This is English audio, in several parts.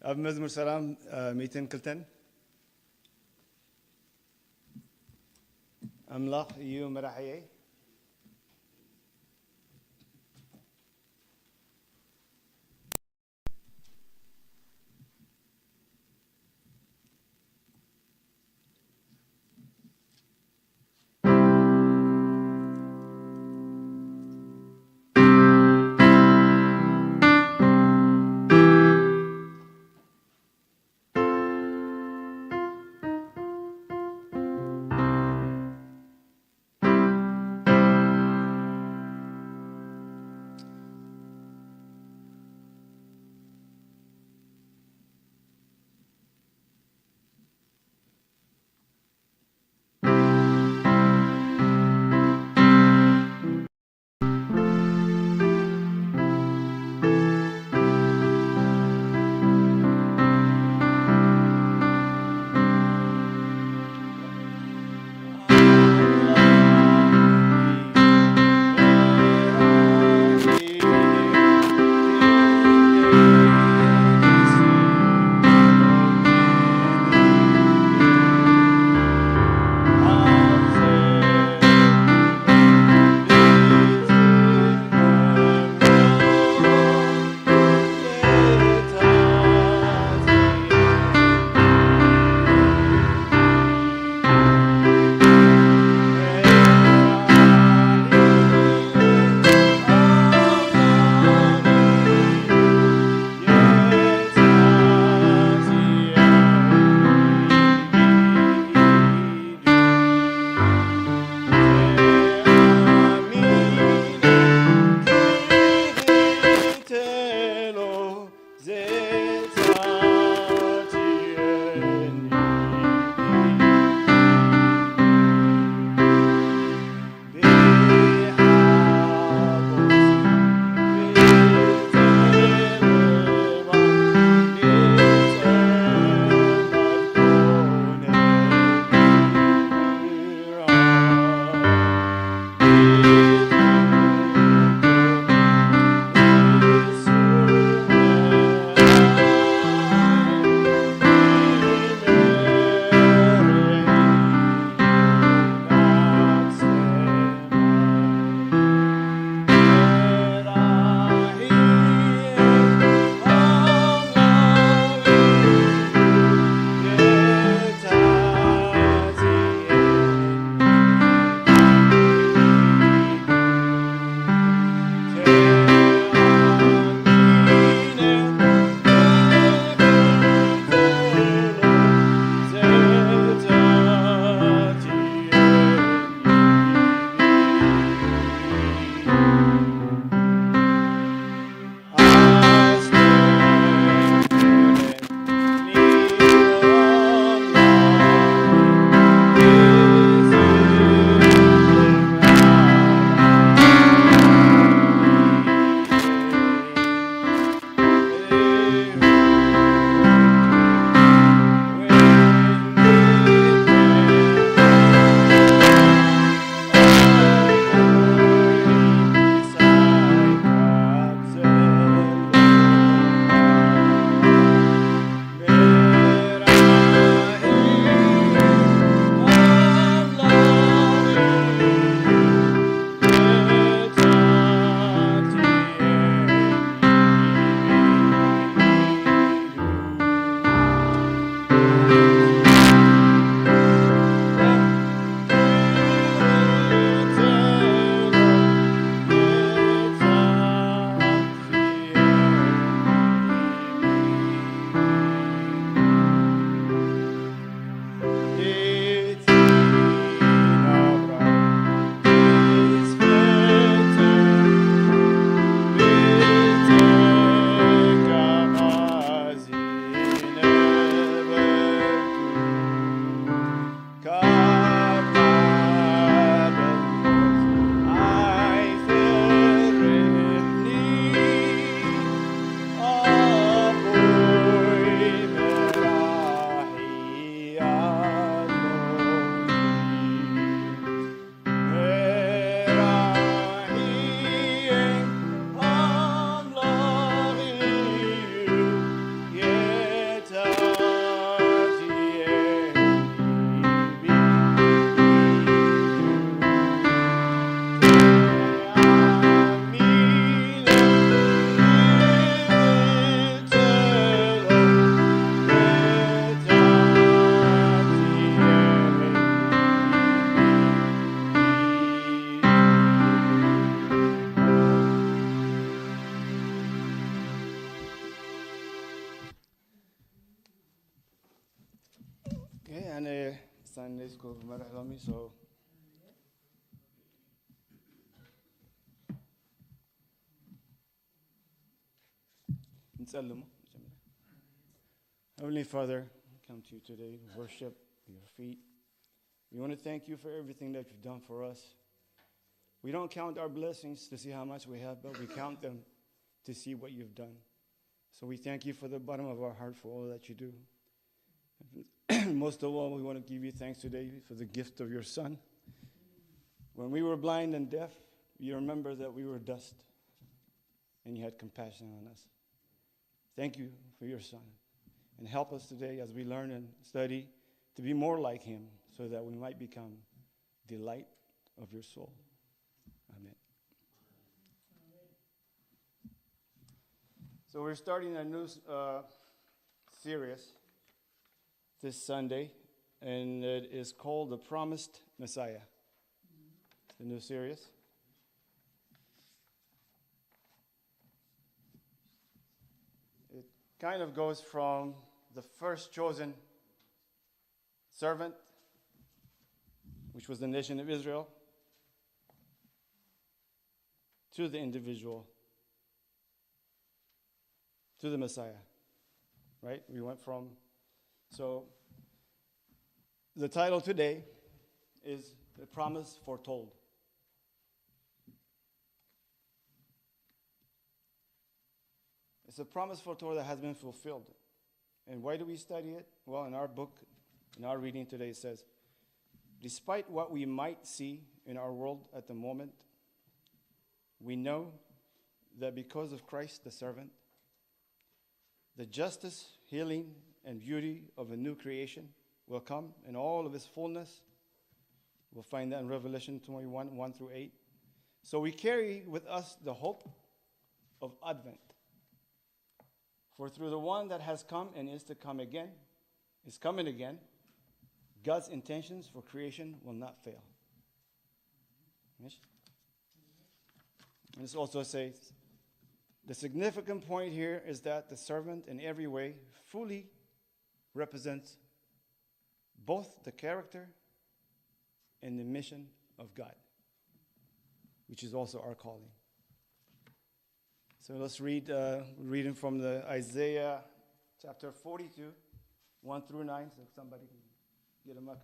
ኣብ መዝሙር ሰላም 102 ኣምላኽ እዩ መራሕየይ أنا Sunday school مرحبا مي so نسلم. Heavenly Father, we come to you today to worship at your feet. We want to thank you for everything that you've done for us. We don't count our blessings to see how much we have, but we count them to see what you've done. So we thank you for the bottom of our heart for all that you do. Most of all, we want to give you thanks today for the gift of your Son. When we were blind and deaf, you remember that we were dust, and you had compassion on us. Thank you for your Son. And help us today as we learn and study to be more like him so that we might become the light of your soul. Amen. So we're starting a new series this Sunday, and it is called The Promised Messiah. It's a new series. It kind of goes from the first chosen servant, which was the nation of Israel, to the individual, to the Messiah, right? We went from, so the title today is The Promise Foretold. It's a promise foretold that has been fulfilled. And why do we study it? Well, in our book, in our reading today, it says, despite what we might see in our world at the moment, we know that because of Christ the servant, the justice, healing, and beauty of a new creation will come in all of its fullness. We'll find that in Revelation 21, 1 through 8. So we carry with us the hope of Advent. For through the one that has come and is to come again, is coming again, God's intentions for creation will not fail. And this also says, the significant point here is that the servant in every way fully represents both the character and the mission of God, which is also our calling. So let's read, reading from the Isaiah chapter 42, 1 through 9, so somebody can get them up.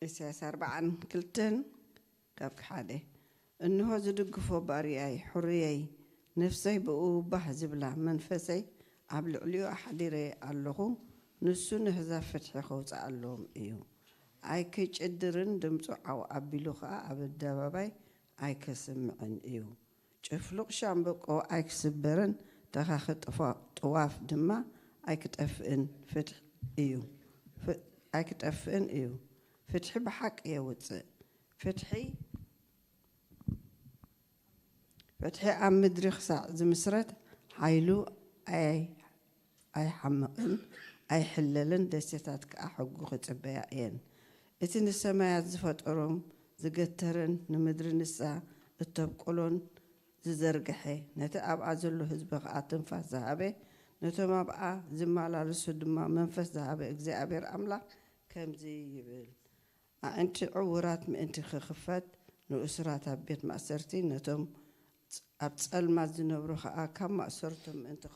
إساس 4 كلتن كابك حادي إنه زدقفو بارياي حرياي نفسي بقو بحزبلا منفسي عبل عليو أحديري اللغو نسو نهزا فتح خوص اللهم إيو أي كيش إدرن دمتو عو أبيلوخا عبد داباباي أي كسمعن إيو شفلوق شامبك أو أي كسبرن تخاخت طواف دما أي كتأفئن فتح إيو أي كتأفئن إيو فتحي بحق يوتس فتحي عم مدري خسع زمسرت حيلو أي حمقن أي حللن دستاتك أحقو خطبيائين إتن السمايات زفت أروم زقترن نمدري نسا التبقلون زرقحي نتا أبقى زلو هزبغ آتنفاس زهابي نتا ما بقى زمالا رسودما منفس زهابي إجزابير أملاك كم زي يبل أنت عورات من أنت خفت نؤسرات بيت مأسرتي نتم أبتسأل ما زنبروخ كم مأسرتم أنت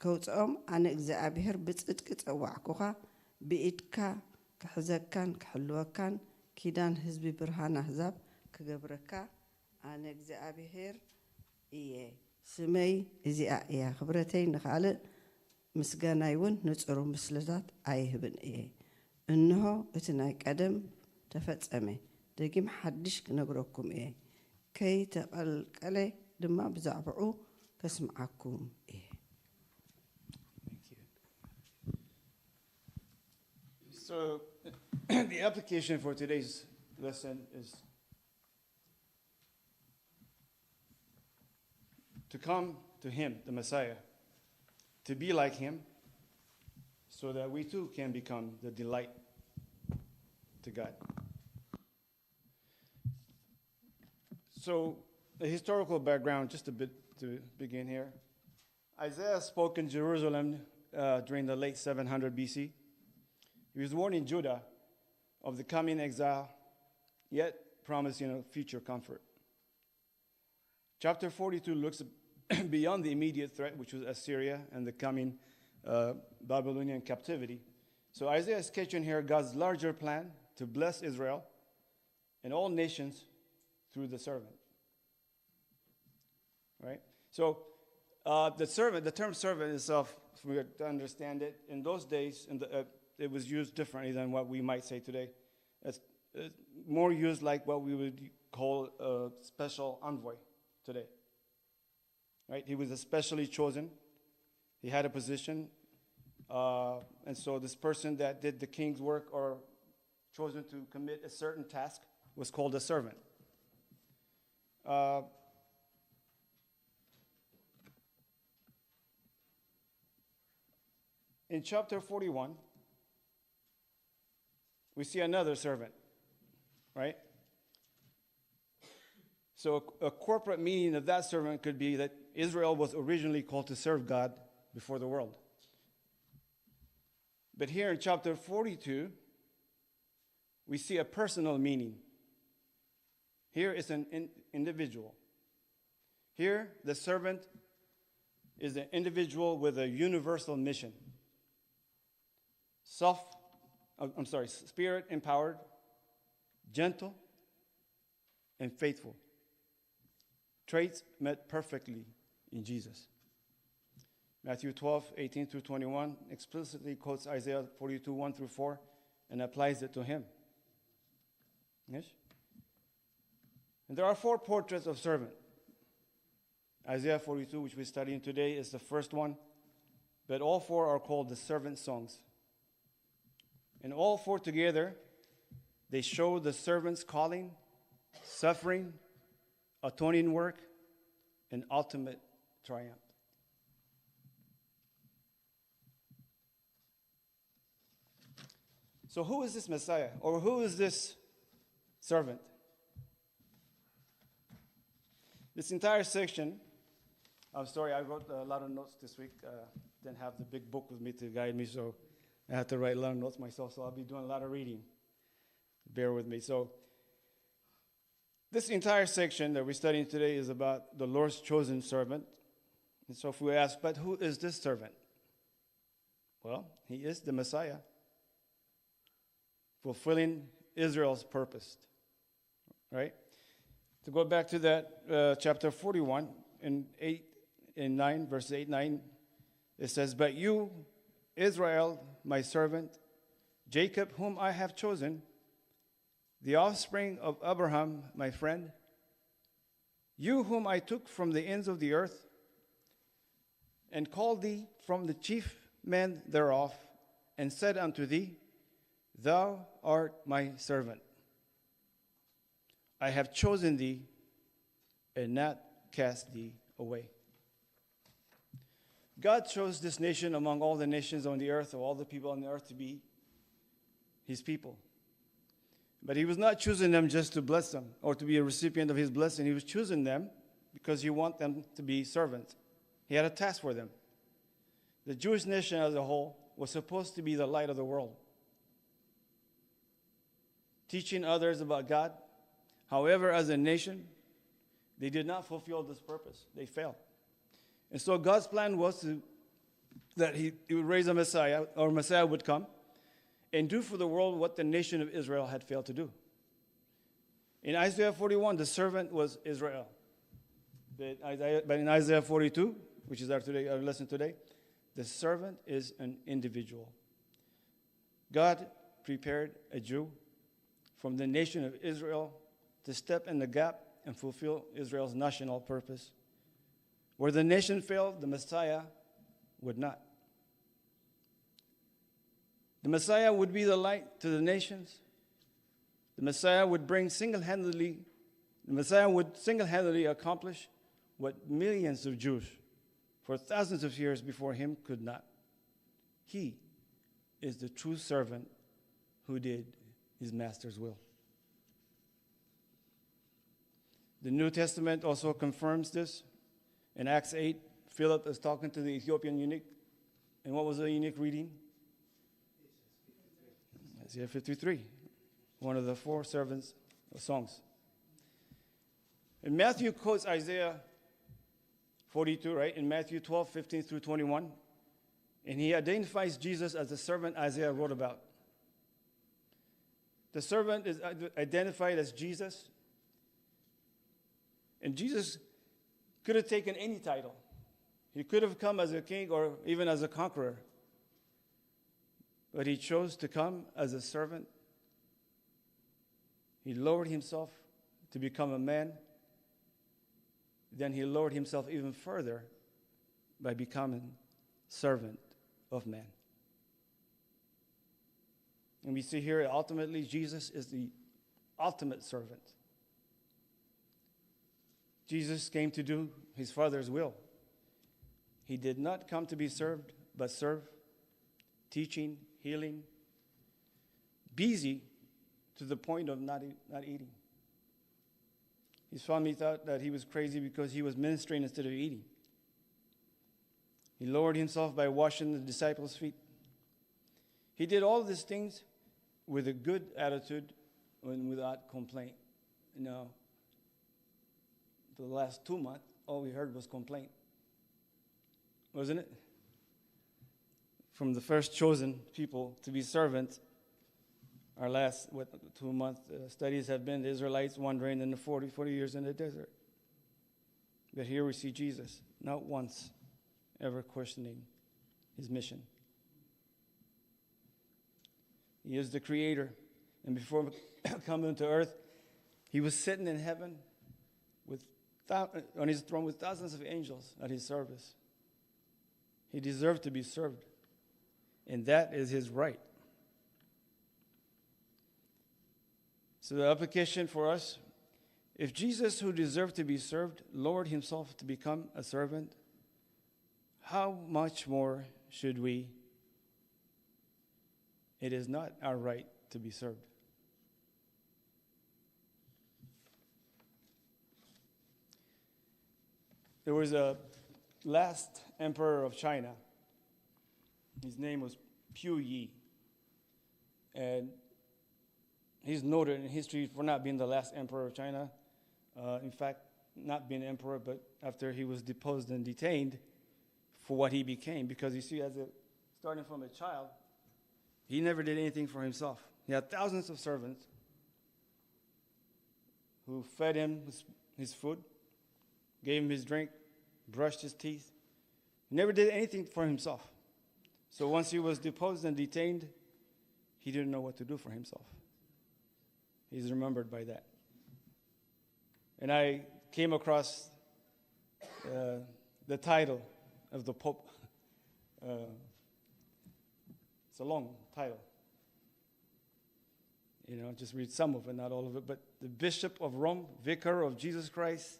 كوتأم أنا إجزابير بتسكت أوعكوها بإيدك كحزكان كحلوكان كيدان حزبي برهان أحزاب كجبركا أنا إجزابير إيه سمي إزاء خبرتين خالد مسجانايون نتصرف مسلسات أيهبن إيه إنه إتناي قدم تفتسمه دقيم حدش نقولكم إيه كي تقل كله دما بزعبعو كسمعكم إيه. So the application for today's lesson is to come to him, the Messiah, to be like him, so that we too can become the delight to God. So, the historical background, just a bit to begin here. Isaiah spoke in Jerusalem during the late 700 BC. He was warning Judah of the coming exile, yet promising a future comfort. Chapter 42 looks beyond the immediate threat, which was Assyria and the coming Babylonian captivity. So Isaiah is sketching here God's larger plan to bless Israel and all nations through the servant. Right? So the term servant itself, if we to understand it, in those days, it was used differently than what we might say today. It's more used like what we would call a special envoy today. Right? He was especially chosen. He had a position. And so this person that did the king's work or chosen to commit a certain task was called a servant. In chapter 41, we see another servant, right? So a corporate meaning of that servant could be that Israel was originally called to serve God before the world. But here in chapter 42, we see a personal meaning. Here is an individual. Here, the servant is an individual with a universal mission. Spirit empowered, gentle, and faithful. Traits met perfectly in Jesus. Matthew 12:18 through 21 explicitly quotes Isaiah 42, 1 through 4, and applies it to him. Yes? And there are 4 portraits of servant. Isaiah 42, which we're studying today, is the first one, but all 4 are called the servant songs. And all 4 together, they show the servant's calling, suffering, atoning work, and ultimate triumph. So who is this Messiah? Or who is this servant? This entire section, I'm sorry, I wrote a lot of notes this week. Didn't have the big book with me to guide me, so I had to write a lot of notes myself, so I'll be doing a lot of reading. Bear with me. So this entire section that we're studying today is about the Lord's chosen servant. And so if we ask, but who is this servant? Well, he is the Messiah, fulfilling Israel's purpose. Right? To go back to that chapter 41, in 9, verse 8, 9, it says, "But you, Israel, my servant, Jacob, whom I have chosen, the offspring of Abraham, my friend, you whom I took from the ends of the earth, and called thee from the chief men thereof, and said unto thee, Thou art my servant. I have chosen thee, and not cast thee away." God chose this nation among all the nations on the earth, or all the people on the earth, to be his people. But he was not choosing them just to bless them or to be a recipient of his blessing. He was choosing them because he wanted them to be servants. He had a task for them. The Jewish nation as a whole was supposed to be the light of the world, teaching others about God. However, as a nation, they did not fulfill this purpose. They failed. And so God's plan was that he would raise a Messiah, or Messiah would come, and do for the world what the nation of Israel had failed to do. In Isaiah 41, the servant was Israel. But in Isaiah 42, which is our lesson today, the servant is an individual. God prepared a Jew from the nation of Israel to step in the gap and fulfill Israel's national purpose. Where the nation failed, the Messiah would not. The Messiah would be the light to the nations. The Messiah would single-handedly accomplish what millions of Jews for thousands of years before him could not. He is the true servant who did his master's will. The New Testament also confirms this. In Acts 8, Philip is talking to the Ethiopian eunuch. And what was the eunuch reading? Isaiah 53, one of the 4 servants' songs. And Matthew quotes Isaiah 42, right? In Matthew 12, 15 through 21. And he identifies Jesus as the servant Isaiah wrote about. The servant is identified as Jesus. And Jesus could have taken any title. He could have come as a king or even as a conqueror. But he chose to come as a servant. He lowered himself to become a man. Then he lowered himself even further by becoming servant of man. And we see here ultimately Jesus is the ultimate servant. Jesus came to do his Father's will. He did not come to be served, but serve, teaching, healing, busy to the point of not eating. His family thought that he was crazy because he was ministering instead of eating. He lowered himself by washing the disciples' feet. He did all these things with a good attitude and without complaint. You know, for the last 2 months, all we heard was complaint. Wasn't it? From the first chosen people to be servants, our last 2-month studies have been the Israelites wandering in the 40 years in the desert. But here we see Jesus, not once ever questioning his mission. He is the creator. And before coming to earth, he was sitting in heaven on his throne with thousands of angels at his service. He deserved to be served. And that is his right. So the application for us, if Jesus, who deserved to be served, lowered himself to become a servant, how much more should we? It is not our right to be served. There was a last emperor of China. His name was Puyi. And he's noted in history for not being the last emperor of China. In fact, not being emperor, but after he was deposed and detained for what he became. Because you see, starting from a child, he never did anything for himself. He had thousands of servants who fed him his food, gave him his drink, brushed his teeth. He never did anything for himself. So once he was deposed and detained, he didn't know what to do for himself. He's remembered by that. And I came across the title of the Pope. It's a long title. Just read some of it, not all of it. But the Bishop of Rome, Vicar of Jesus Christ,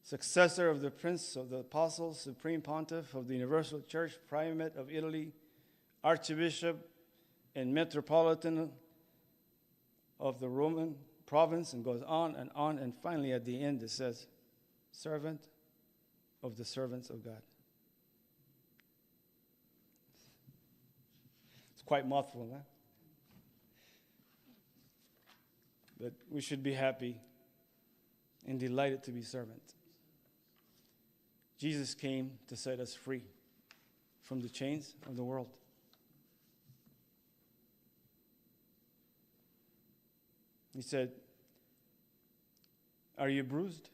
successor of the Prince of the Apostles, Supreme Pontiff of the Universal Church, Primate of Italy, Archbishop and Metropolitan of the Roman province, and goes on. And finally, at the end, it says, servant of the servants of God. It's quite mouthful, huh? But we should be happy and delighted to be servants. Jesus came to set us free from the chains of the world. He said, are you bruised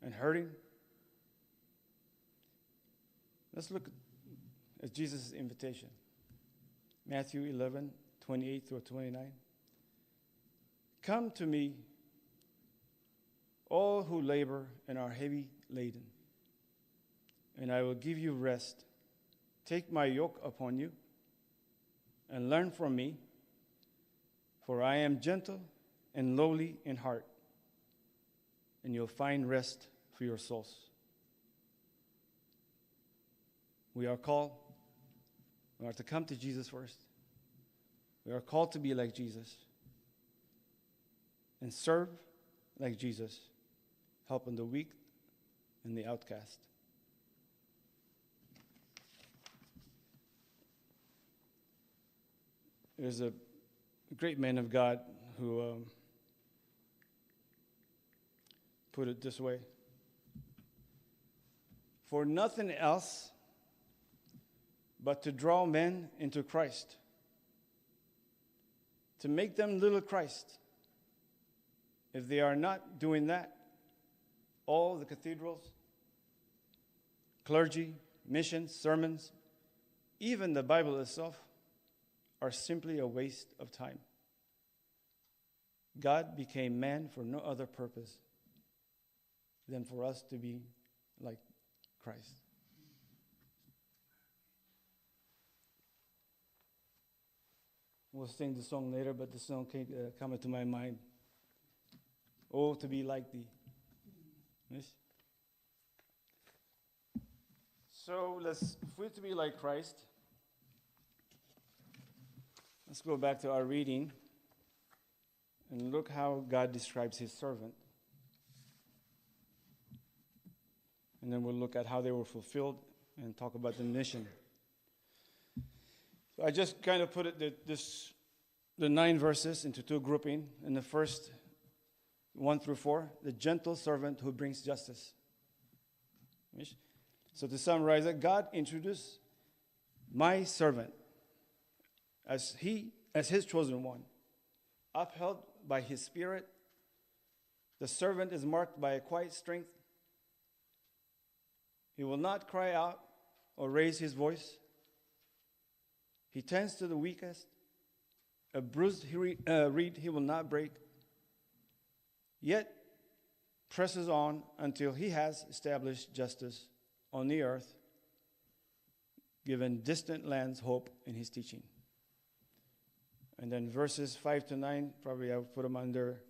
and hurting? Let's look at Jesus' invitation. Matthew 11, 28 through 29. Come to me, all who labor and are heavy laden, and I will give you rest. Take my yoke upon you and learn from me, for I am gentle and lowly in heart, and you'll find rest for your souls. We are to come to Jesus first. We are called to be like Jesus and serve like Jesus, helping the weak and the outcast. There's a great man of God who put it this way: for nothing else but to draw men into Christ, to make them little Christ. If they are not doing that, all the cathedrals, clergy, missions, sermons, even the Bible itself, are simply a waste of time. God became man for no other purpose than for us to be like Christ. We'll sing the song later, but the song came come into my mind. Oh, to be like thee. Yes? So if we're to be like Christ, let's go back to our reading and look how God describes his servant. And then we'll look at how they were fulfilled and talk about the mission. So I just kind of put the 9 verses into 2 grouping. In the first 1 through 4, the gentle servant who brings justice. So to summarize it, God introduced my servant as his chosen one, upheld by his spirit. The servant is marked by a quiet strength. He will not cry out or raise his voice. He tends to the weakest. A bruised reed he will not break, yet presses on until he has established justice on the earth, given distant lands hope in his teaching. And then verses 5 to 9, probably I would put them under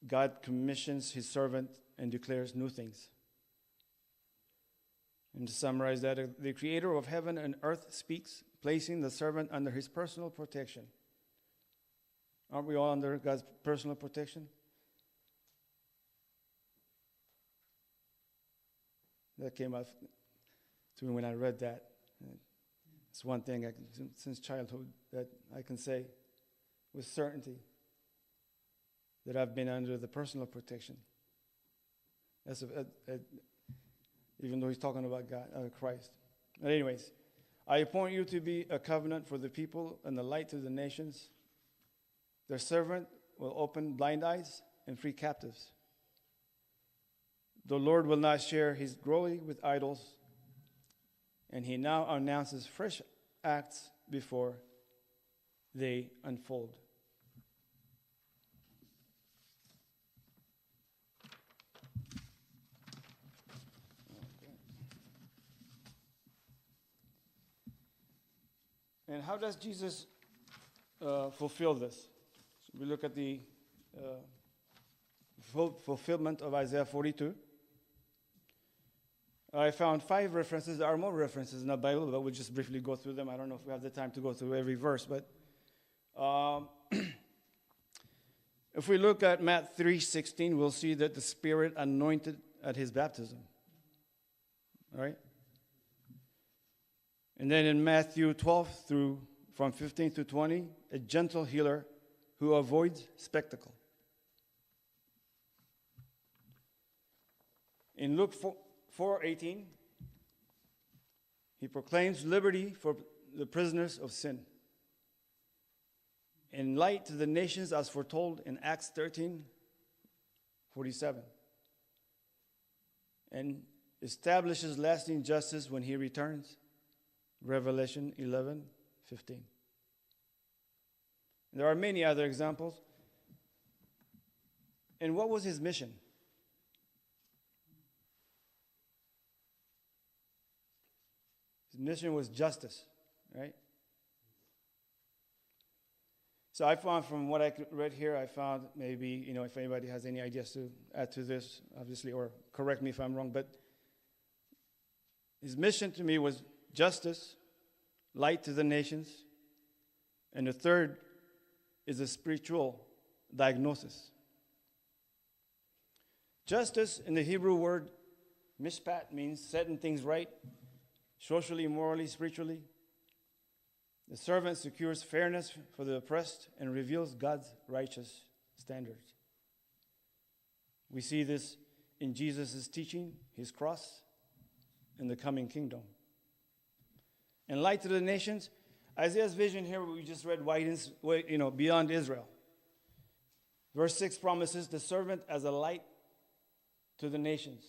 God commissions his servant and declares new things. And to summarize that, the creator of heaven and earth speaks, placing the servant under his personal protection. Aren't we all under God's personal protection? That came up to me when I read that. It's one thing since childhood that I can say with certainty that I've been under the personal protection. That's even though he's talking about God, Christ. But anyways, I appoint you to be a covenant for the people and the light to the nations. Their servant will open blind eyes and free captives. The Lord will not share his glory with idols, and he now announces fresh acts before they unfold. And how does Jesus fulfill this? So we look at the fulfillment of Isaiah 42. I found 5 references. There are more references in the Bible, but we'll just briefly go through them. I don't know if we have the time to go through every verse, but if we look at Matthew 3:16, we'll see that the Spirit anointed at his baptism. All right? And then in Matthew 12 from 15 to 20, a gentle healer who avoids spectacle. In Luke 4:18, he proclaims liberty for the prisoners of sin, and light to the nations as foretold in Acts 13:47, and establishes lasting justice when he returns, Revelation 11:15. There are many other examples. And what was his mission? His mission was justice, right? So I found from what I read here, I found maybe, if anybody has any ideas to add to this, obviously, or correct me if I'm wrong, but his mission to me was justice, light to the nations, and the third is a spiritual diagnosis. Justice in the Hebrew word mishpat means setting things right, socially, morally, spiritually. The servant secures fairness for the oppressed and reveals God's righteous standards. We see this in Jesus' teaching, his cross, and the coming kingdom. And light to the nations, Isaiah's vision here, we just read, widens, beyond Israel. Verse 6 promises the servant as a light to the nations.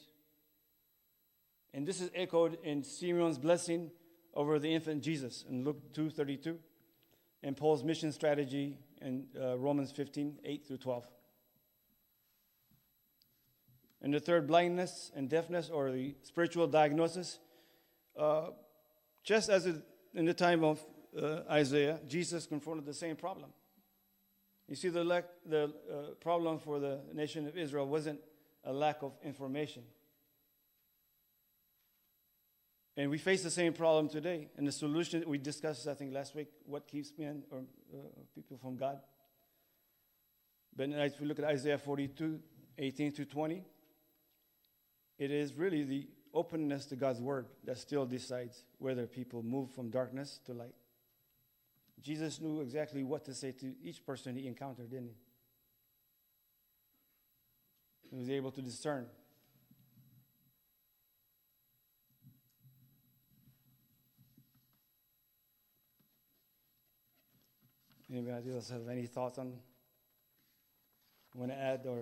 And this is echoed in Simeon's blessing over the infant Jesus in Luke 2:32, and Paul's mission strategy in Romans 15:8-12. And the third, blindness and deafness, or the spiritual diagnosis, just as in the time of Isaiah, Jesus confronted the same problem. You see, the problem for the nation of Israel wasn't a lack of information. And we face the same problem today. And the solution we discussed, I think, last week, what keeps men or people from God. But if we look at Isaiah 42:18-20, it is really the openness to God's word that still decides whether people move from darkness to light. Jesus knew exactly what to say to each person he encountered, didn't he? He was able to discern. Anybody else have any thoughts on, want to add, or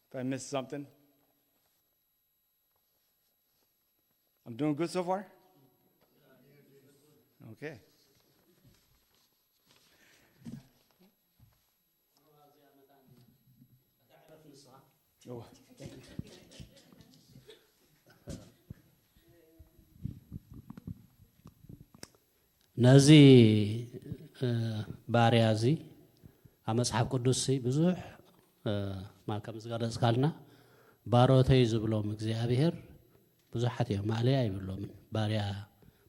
if I missed something? I'm doing good so far? Okay. Oh, thank you. ነዚ ባርያ እዚ ኣብ መጽሓፍ ቅዱስ ብዙሕ ከም ዝገለጽካልና ባሮተይ ዝብሎም እግዚአብሔር ብዙሓት እዮም ማዕለያ ይብሎምን ባርያ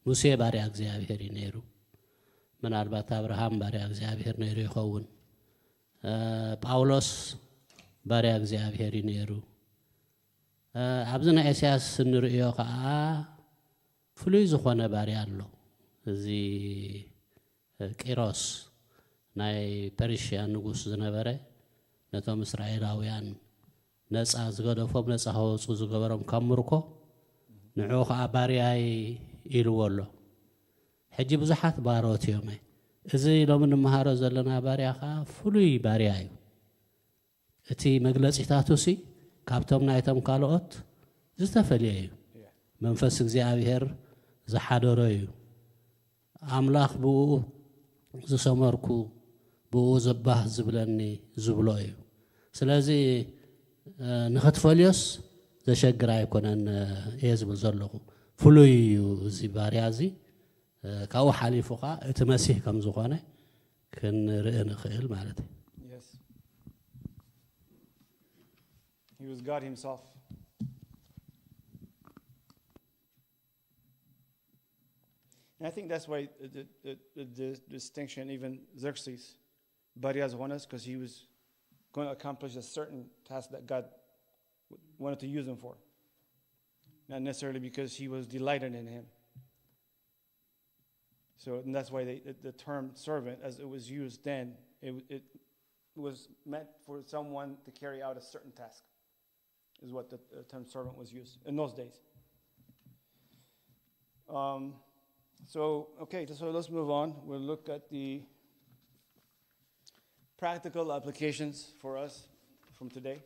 ሙሴ ባርያ እግዚአብሔር ነይሩ ምናልባት አብርሃም ባርያ እግዚአብሔር ነይሩ ይኸውን ጳውሎስ ባርያ እግዚአብሔር ነይሩ ኣብዝና ኢሳያስ ንርእዮ ከዓ ፍሉይ ዝኾነ ባርያ ኣሎ እዚ ቂሮስ ናይ ፐርሺያ ንጉስ ዝነበረ ነቶም እስራኤላውያን ነፃ ዝገደፎም ነፃ ሆፁ ዝገበሮም ካብ ምርኮ ንዑ ከዓ ባርያይ ኢልዎ ኣሎ ሕጂ ብዙሓት ባሮት እዮም እዚ ሎሚ ንመሃሮ ዘለና ባርያ ከዓ ፍሉይ ባርያ እዩ እቲ መግለጺታቱሲ ካብቶም ናይቶም ካልኦት ዝተፈልየ እዩ መንፈስ እግዚአብሔር ዝሓደሮ እዩ አምላኽ ብኡ ዝሰመርኩ ብኡ ዘባህ ዝብለኒ ዝብሎ እዩ ስለዚ ንኽትፈልዮስ ዘሸግር ኣይኮነን እየ ዝብል ዘለኹ ፍሉይ እዩ እዚ ባርያ እዚ ካብኡ ሓሊፉ ከዓ እቲ መሲሕ ከም ዝኾነ ክንርኢ ንኽእል ማለት እዩ He was God himself. And I think that's why the distinction, even Xerxes, Barias Honas, because he was going to accomplish a certain task that God wanted to use him for. Not necessarily because he was delighted in him. So and that's why the term servant, as it was used then, it was meant for someone to carry out a certain task. Is what the term servant was used in those days. So let's move on. We'll look at the practical applications for us from today.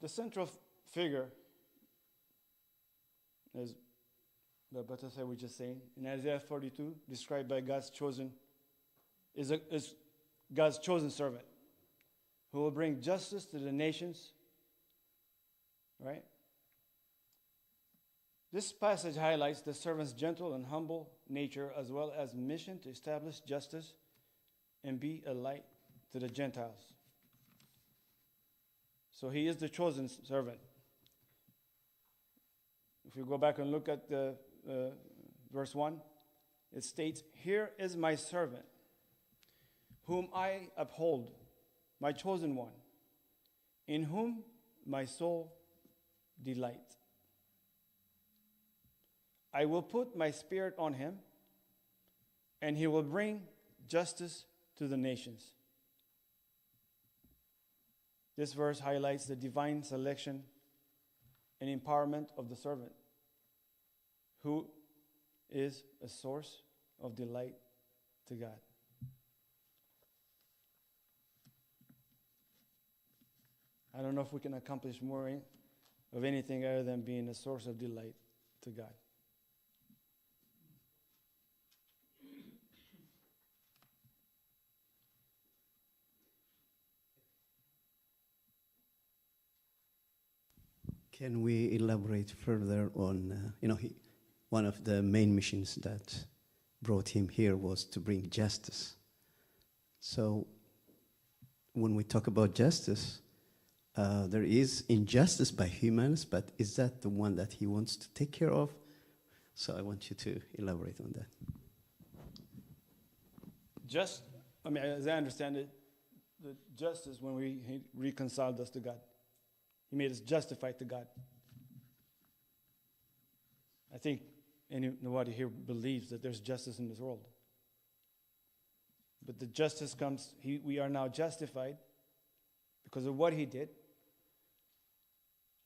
The central figure, as the Batasai was just saying, in Isaiah 42, described by God's chosen, is God's chosen servant, who will bring justice to the nations. Right? This passage highlights the servant's gentle and humble nature as well as mission to establish justice and be a light to the Gentiles. So he is the chosen servant. If we go back and look at the verse 1, it states, "Here is my servant, whom I uphold, my chosen one, in whom my soul delights. I will put my spirit on him, and he will bring justice to the nations." This verse highlights the divine selection and empowerment of the servant, who is a source of delight to God. I don't know if we can accomplish more of anything other than being a source of delight to God. Can we elaborate further on, one of the main missions that brought him here was to bring justice. So when we talk about justice, there is injustice by humans, but is that the one that he wants to take care of? So I want you to elaborate on that. As I understand it, the justice when he reconciled us to God. He made us justified to God. I think nobody here believes that there's justice in this world. But the justice comes, we are now justified because of what he did.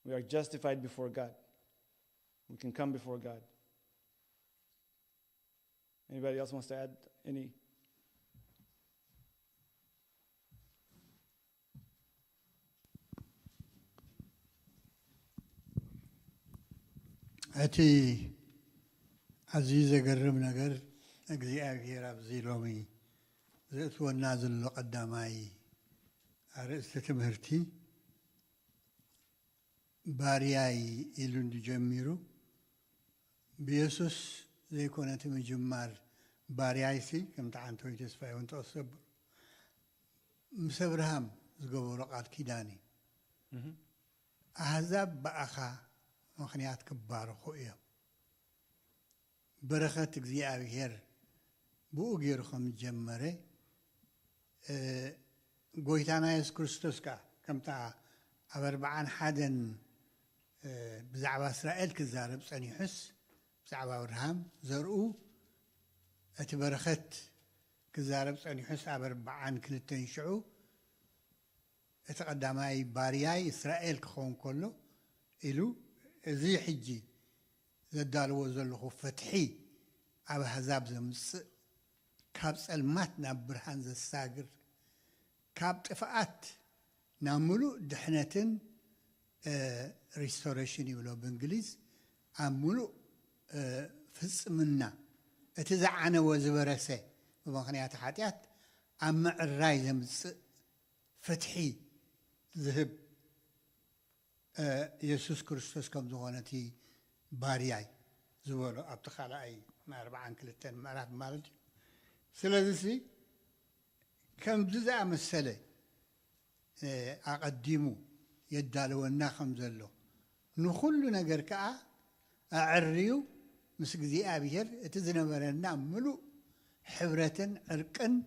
We are justified before God. We can come before God. Anybody else wants to add any? أتي عزيزة قرب نقر أقضي أبير أبزي لومي زيت والنازل لقدامي أرأس تمهرتي بارياي إلون دي جميرو بيسوس زي كونت مجمار بارياي سي كم تعنتو يتسفاي وانتو الصبر مسبرهم زقبو رقات كيداني أحزاب بأخا مخنيات كبار خويا بركة زي أبيهر بو غيرهم جمرة قويتانا يس كريستوس كم تا أربعان حدن بزعبا إسرائيل كزارب سني حس بزعبا ورهام زرقو أتبركت كزارب سني حس أربعان كلتين شعو أتقدماي بارياي إسرائيل كخون كله إلو زي حجي زدالو زلخو فتحي على حزاب زمس كابس المات نبرهان ز الساقر كاب طفاءات نعملو دحنة ريستوريشن يقولوا بالانجليز عملو فص منا اتزعنا وزبرسه بمخنيات حاتيات عم الراي زمس فتحي ذهب يسوس كريستوس كم زغانتي بارياي زوالو أبتخالا أي ما أربعان كلتين معرف مالج سلازسي كم جزء مسألة أقدمو يدالو الناخم زلو نخلو نقر كأ أعريو مسك ذي أبيهر تزنا مرنا ملو حبرة عرقن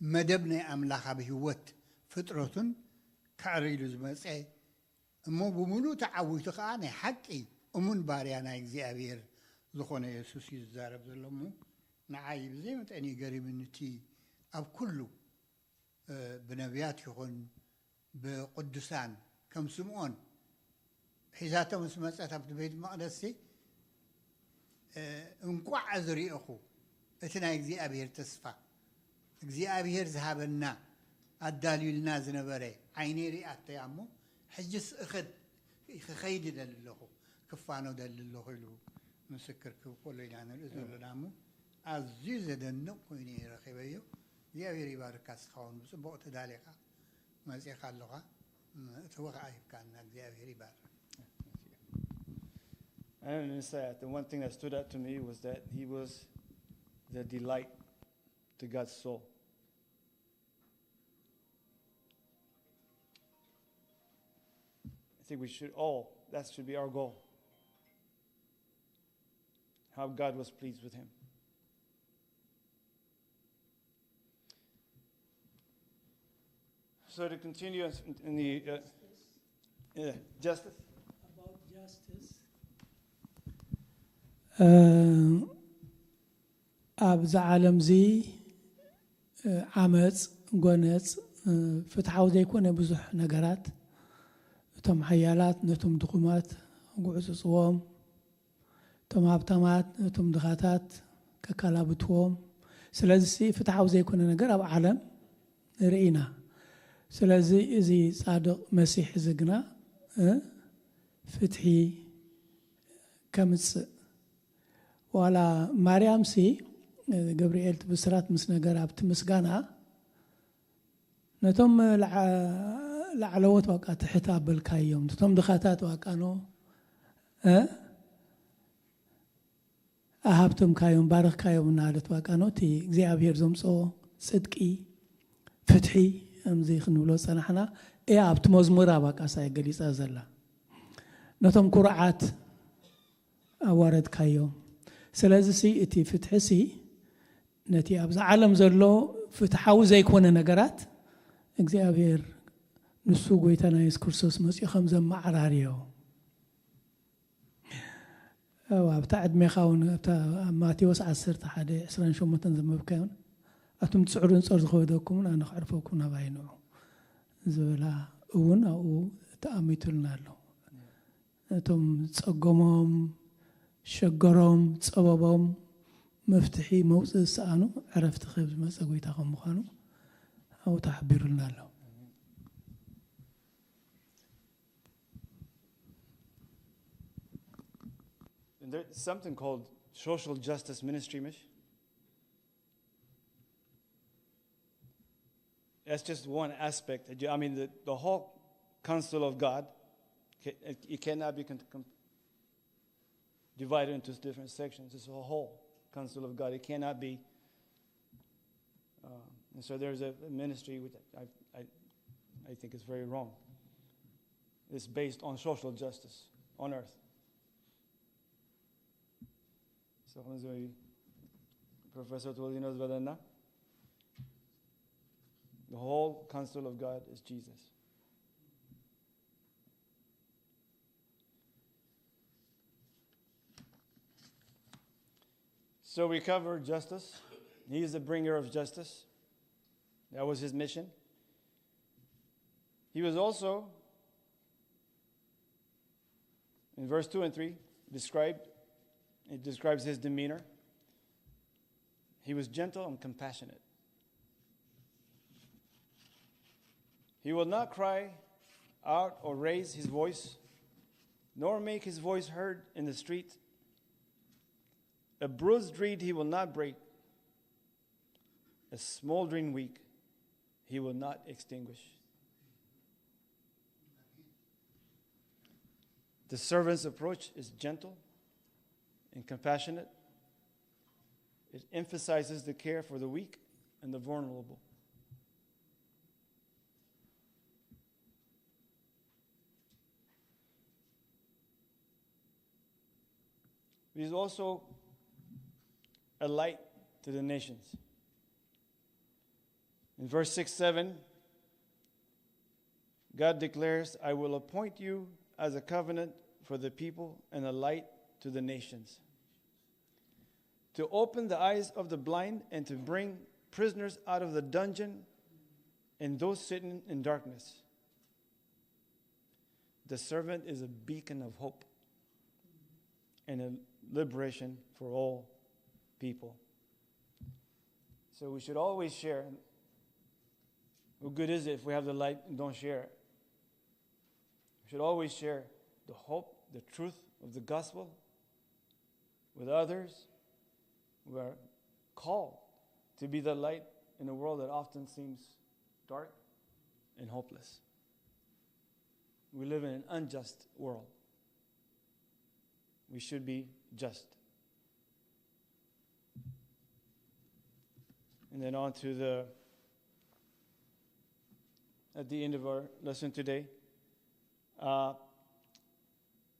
مدبنا أملاخ بهوت فطرة كعريلو زمسي مو بملو تعويتو خاني حقي أمون باريانا إغزيابير زخونا يسوس يزارب زلمو نعايب زي ما تاني قريب النتي أب كله بنبيات يخون بقدسان كم سمعون حيزاتهم سمسات في بيت مقدسي انقوع عذري أخو اتنا إغزيابير تسفى إغزيابير ذهبنا الدالي لنا زنبري عيني رئات يامو حجس أخذ خيد دلله كفانو دلله له مسكر كل يعني الأذن لامو عزيز دنو كوني رخيبيو يا بيري باركاس خون بس بوقت ذلك مزيخ اللغة توقع كان እግዚአብሔር ይባርክ And in that, the one thing that stood out to me was that he was the delight to God's soul. I think we should all, that should be our goal. How God was pleased with him. So to continue in the justice. About justice. ኣብዚ ዓለም እዚ ዓመፅ ጎነፅ ፍትሓዊ ዘይኮነ ብዙሕ ነገራት እቶም ሓያላት ነቶም ድኹማት ጉዕፅፅዎም እቶም ሃብታማት ነቶም ድኻታት ከካላብትዎም ስለዚ ፍትሓዊ ዘይኮነ ነገር ኣብ ዓለም ርኢና ስለዚ እዚ ጻድቕ መሲሕ ዝግና ፍትሒ ከምጽእ ዋላ ማርያም ሲ ገብርኤል ብስራት ምስ ነገር ኣብቲ ምስጋና ነቶም ላዕለዎት ዋቃ ትሕት ኣበልካዮም ነቶም ድኻታት ዋቃኖ ኣሃብቶም ካዮም ባረኽካዮም እናለት ዋቃኖ እቲ እግዚኣብሔር ዘምጽኦ ጽድቂ ፍትሒ أمزي خنولو صنحنا إيه أبت مزمورة باقاسا يقليس أزلا نتم كرعات أورد كايو سلازي سي إتي فتحسي نتي أبز عالم زلو فتحاو زي كوانا نقرات إكزي أبير نسوق ويتانا يسكرسوس مسي خمزة معراريو أو أبتعد ميخاون ماتيوس عسر تحدي عسران شو متنزم بكاون أتم تسعرون صار زخودكم أنا أعرفكم نباينو زولا أون أو تأميتلنا له أتم تسقمهم شجرهم تصبابهم مفتحي موسى السانو عرفت خبز ما سويت أخم مخانو أو تحبيرنا له And there's something called social justice ministry, Mish. That's just one aspect. I mean, the whole counsel of God, it cannot be divided into different sections. It's a whole counsel of God. It cannot be. And so there's a ministry which I think is very wrong. It's based on social justice on earth. So, Professor Tuwali knows better than that. The whole counsel of God is Jesus. So we covered justice. He is the bringer of justice. That was his mission. He was also, in verse 2 and 3, it describes his demeanor. He was gentle and compassionate. He will not cry out or raise his voice, nor make his voice heard in the street. A bruised reed he will not break. A smoldering wick he will not extinguish. The servant's approach is gentle and compassionate. It emphasizes the care for the weak and the vulnerable. He is also a light to the nations. In verse 6-7, God declares, I will appoint you as a covenant for the people and a light to the nations, to open the eyes of the blind and to bring prisoners out of the dungeon and those sitting in darkness. The servant is a beacon of hope and a liberation for all people. So we should always share. What good is it if we have the light and don't share it? We should always share the hope, the truth of the gospel with others. We are called to be the light in a world that often seems dark and hopeless. We live in an unjust world. We should be just. And then on to at the end of our lesson today, the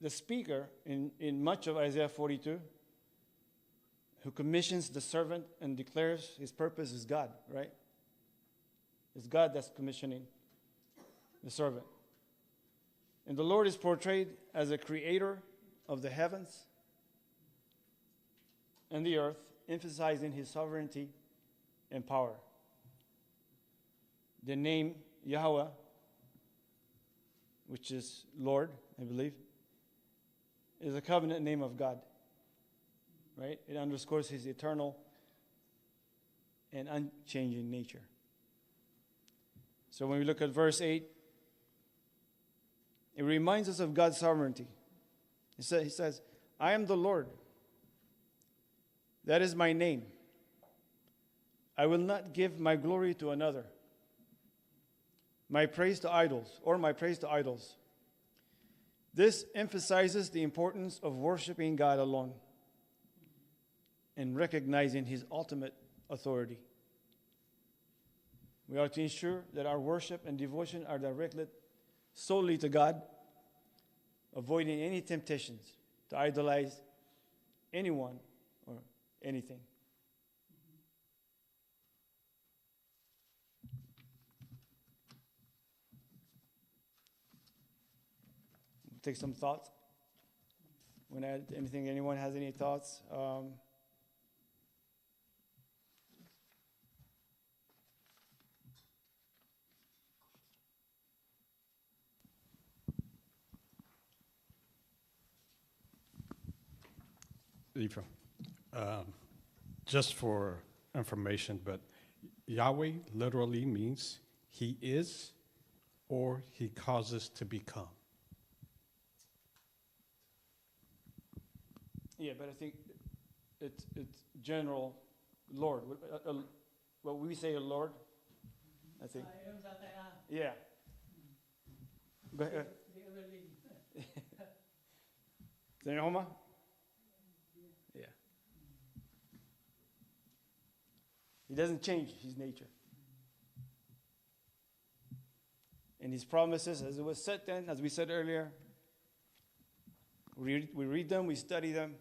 speaker in much of Isaiah 42, who commissions the servant and declares his purpose, is God, right? It's God that's commissioning the servant. And the Lord is portrayed as a creator of the heavens and the earth, emphasizing his sovereignty and power. The name Yahweh, which is Lord, I believe, is a covenant name of God, right? It underscores his eternal and unchanging nature. So when we look at verse 8, it reminds us of God's sovereignty. He says, I am the Lord. That is my name. I will not give my glory to another. My praise to idols. This emphasizes the importance of worshiping God alone and recognizing his ultimate authority. We are to ensure that our worship and devotion are directed solely to God, avoiding any temptations to idolize anyone or anything. Take some thoughts. When anyone has any thoughts? Eva, just for information, but Yahweh literally means he is or he causes to become. Yeah, but I think it's general Lord. What we say a Lord, I think. Yeah. Go ahead. Homa? Yeah. He doesn't change his nature. And his promises, as it was said then, as we said earlier, we read them, we study them.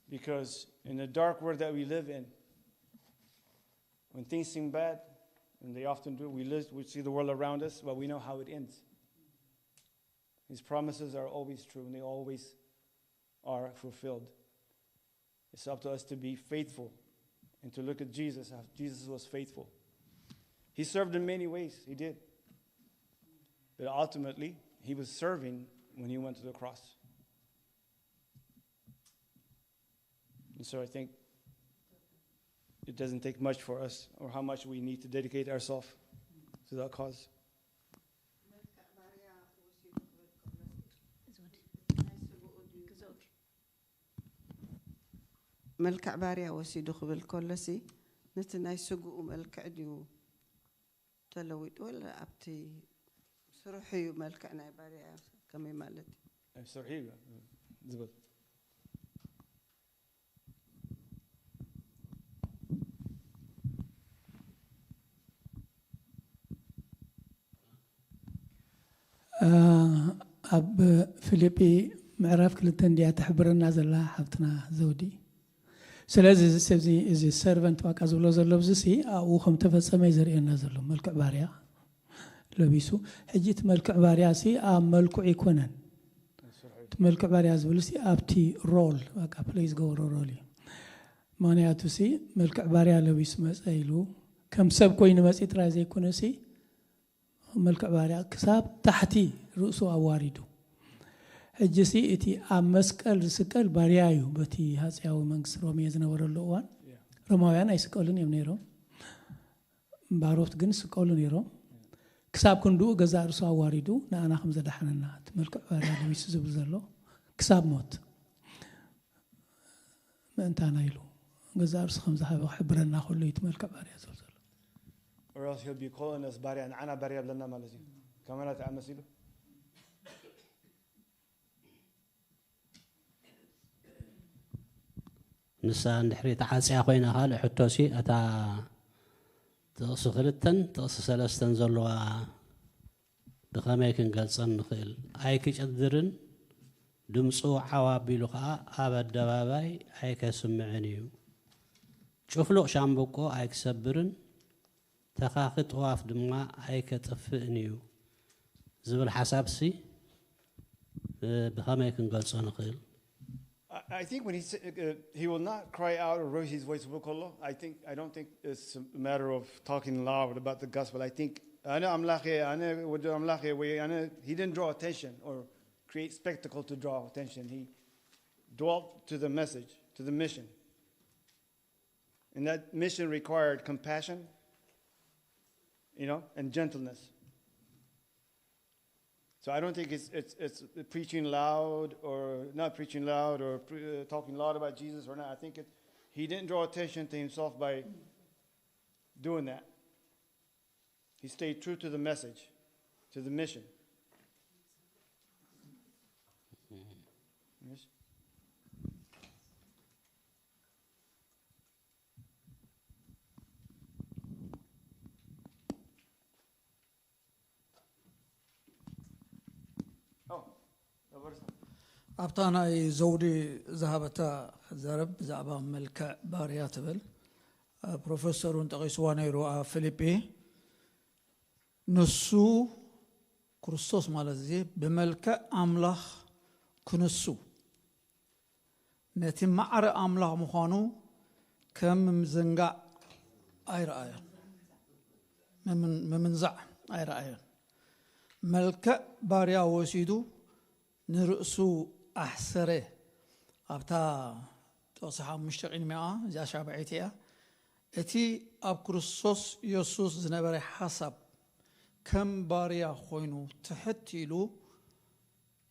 Because in the dark world that we live in, when things seem bad, and they often do, we see the world around us, but we know how it ends. His promises are always true, and they always are fulfilled. It's up to us to be faithful and to look at Jesus, how Jesus was faithful. He served in many ways, he did. But ultimately, he was serving when he went to the cross. And so I think it doesn't take much for us, or how much we need to dedicate ourselves to that cause. ملكع باريا وسيدو خبل كلسي نتناي سجو ملكع ديو تلويت ولا أبتي سرحي ملكعنا باريا كمي مالتي سرحي زبط أب فيليبي معرف كل تندي تحبرنا زلا حبتنا زودي سلازي سبزي إزي سيرفنت واكازو لوزر لبزسي أو خم تفسمي زرينا زلو ملك باريا لبيسو حجيت ملك باريا سي ملك يكونن ملك باريا زبلسي أبتي رول واكا بليز جو رولي مانياتو سي ملك باريا لبيس مسأيلو كم سب كوين مسي ترازي يكون سي ملك باريا كساب تحتي رؤسو أواردو حجسي إتي مسكال سكال باريايو بتي هاسياو منكس رومي يزنور اللوان روماويان أي سكالون يمنيرو باروفت جن سكالون يرو كساب كندو جزار رؤسو أواردو أنا خمسة دحنا ملك باريا لويس زبزلو كساب موت ما أنت أنا يلو جزار رؤسو خمسة حبرنا خلو يتملك باريا زبزلو or else he'll be calling us barya and ana barya blana malazi. Kamana ta'amasilu. نسا نحري تعاسي أخوينا هالي حتوسي أتا تقص خلتن تقص سلستن زلوا بخميكن قلصن نخيل أيكيش أدرن دمسو عوابي لقاء أبد دباباي أيك سمعنيو شوف لو شامبوكو أيك سبرن تخاخت واف دماء أيك تفئنيو زبل حسابسي بخميكن قلصن نخيل. I think when he will not cry out or raise his voice, I don't think it's a matter of talking loud about the gospel. I think he didn't draw attention or create spectacle to draw attention. He dwelt to the message, to the mission. And that mission required compassion, and gentleness. So I don't think it's preaching loud or not preaching loud or talking loud about Jesus or not. I think he didn't draw attention to himself by doing that. He stayed true to the message, to the mission. Yes? أبطانا زودي ذهبتا زرب زعبا ملك باريات بل بروفيسور انتقيسواني رؤى فيليبي نسو كريستوس مالزي بملك أملاخ كنسو نتي معر أملاخ مخانو كم مزنقع أي رأي ممنزع أي رأي ملك باريا وسيدو نرأسو أحسره أبتا توصحا مشتقين معه زي شابعيتيا اتي أب كريستوس يسوس زنبري حسب كم باريا خوينو تحتيلو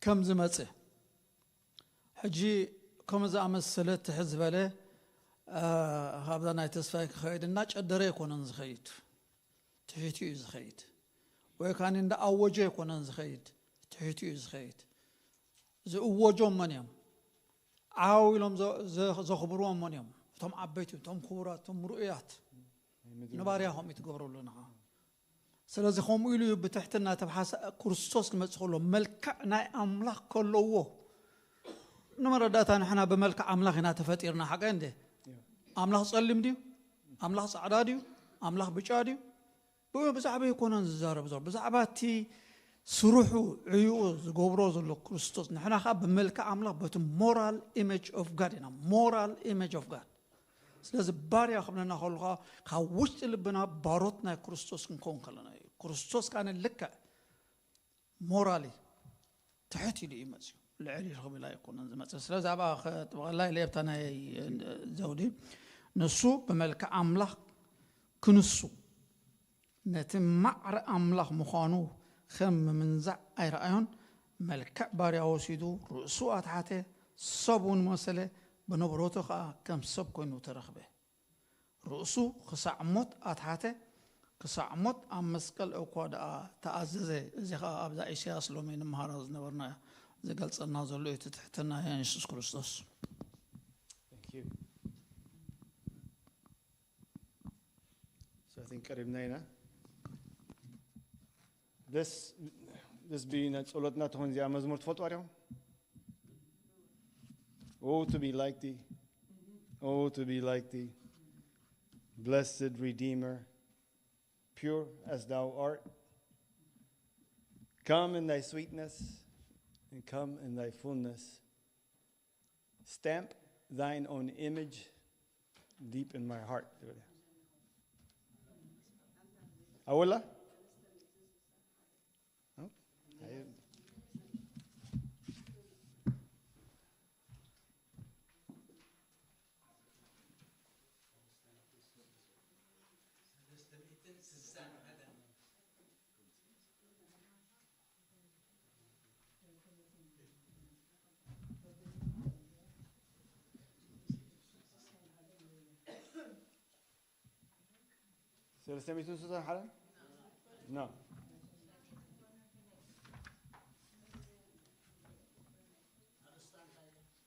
كم زمته حجي كم زعمسله تحزبله هذا نايتسفايك خيد الناج أدري يكون زخيت تحتي زخيت وكان عند أوجه يكون زخيت تحتي زخيت زوجهم من يوم عاولهم زخبروهم من يوم تم عبيتهم تم خورات تم رؤيات نباريهم يتقبروا لنا سلازي خم يلو بتحتنا تبحث كريستوس كما تقولوا ملكنا أملاك كله نمر داتا نحنا بملك أملاك هنا تفتيرنا حاجة عنده أملاك صليم ديو أملاك صعدا ديو أملاك بيشاديو بزعبه يكونن زارب زار بزعباتي سروحو عيو زغبروز لو كريستوس نحنا خاب ملك أملاك بتو moral image of God هنا moral image of God سلازي باريا خبنا نخلقها خوشت لبنا باروتنا كريستوس نكون كلنا كريستوس كان لك مورالي تحتي لي إيماجي العلي رغم لا يكون زمات سلازي أبا الله اللي يبتنا زودي نسو بملك أملاك كنسو نتم معر أملاك مخانو خم من زع أي رأيون ملك باريا وسيدو رؤسو أتحته صبون مسألة بنبروتو كم صب كونو ترخبه رؤسو خسعمت أتحته خسعمت أم مسكال أو قاد تعززه زي أبدا إشياء سلومين مهارز نورنا زي قلت النازل لو تحتنا يعني يسوع كريستوس. Thank you. So I think قريبنا This being a tzolotna tohon zia mazmur tfotwaryo. Oh, to be like thee. Oh, to be like thee. Blessed Redeemer, pure as thou art. Come in thy sweetness and come in thy fullness. Stamp thine own image deep in my heart. Awala? So سلسميتون سوسن حالا؟ No.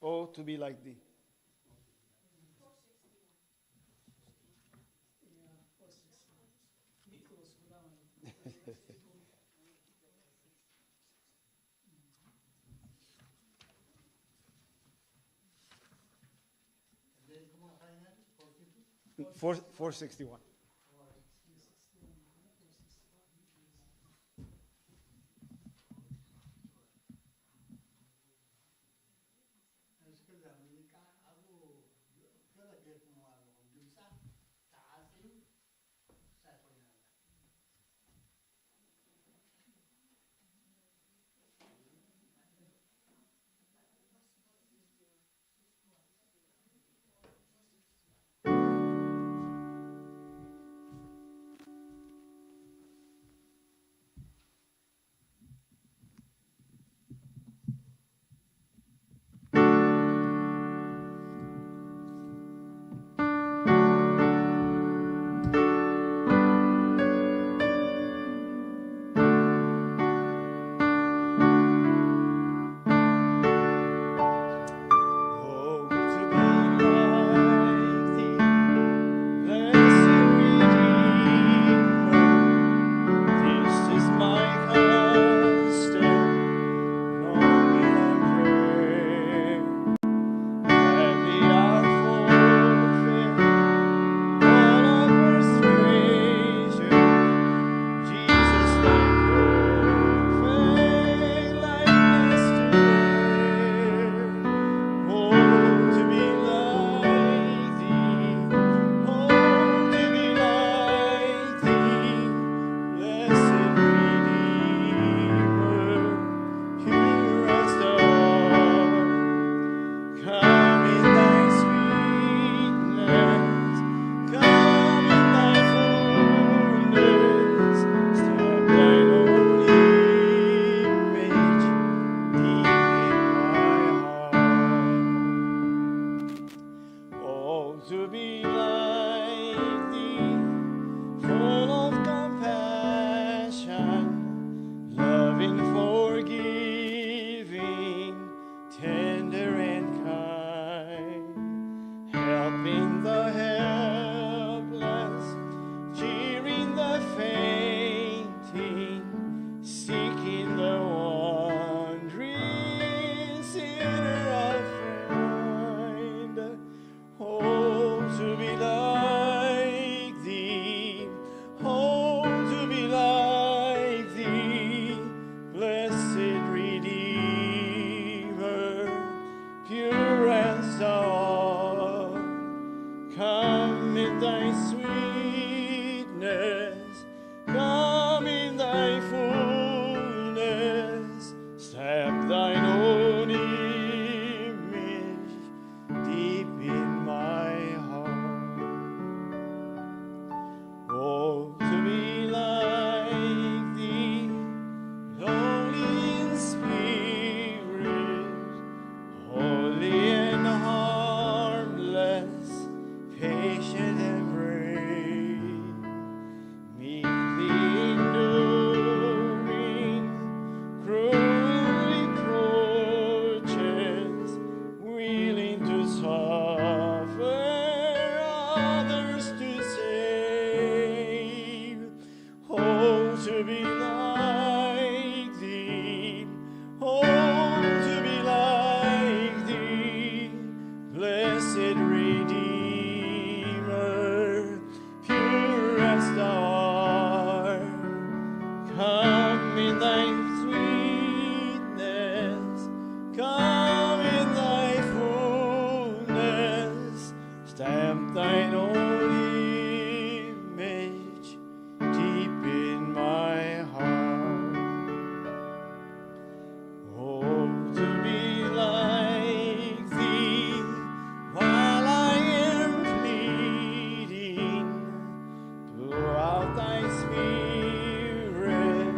Oh, to be like thee. Four 461. Oh, to be like thee, blessed Redeemer, this is my constant longing and prayer. Gladly I'll fulfill all of persuasion, Jesus, thy perfect likeness to bear. Oh, to be like thee, oh, to be like thee, blessed Redeemer, pure as thou art. Come in thy sweetness, come in thy fullness, stamp thine own image deep in my heart. Oh, to be like thee, full of compassion, loving, forgiving, tender and kind, helping the helpless, cheering the fainting, seeking the wandering sinner I'll find. Oh, to be like thee, oh, to be like thee, blessed Redeemer, pure as thou art. Come in thy sweetness, come in thy fullness, stamp thine own image deep in my heart. Oh, to be like thee, lowly in spirit, holy and harmless, patient and brave, meekly enduring cruel reproaches, willing to suffer others to save. Oh, to be like thee, oh, to be like thee, blessed Redeemer, pure as thou art. Come in thy sweetness, come in thy fullness, stamp thine own image deep in my heart. Oh, to be like thee, while I am pleading, pour out thy spirit,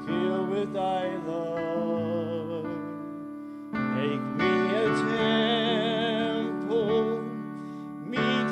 fill with thy love. Make me a temple, meet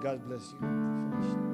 God bless you. Finished.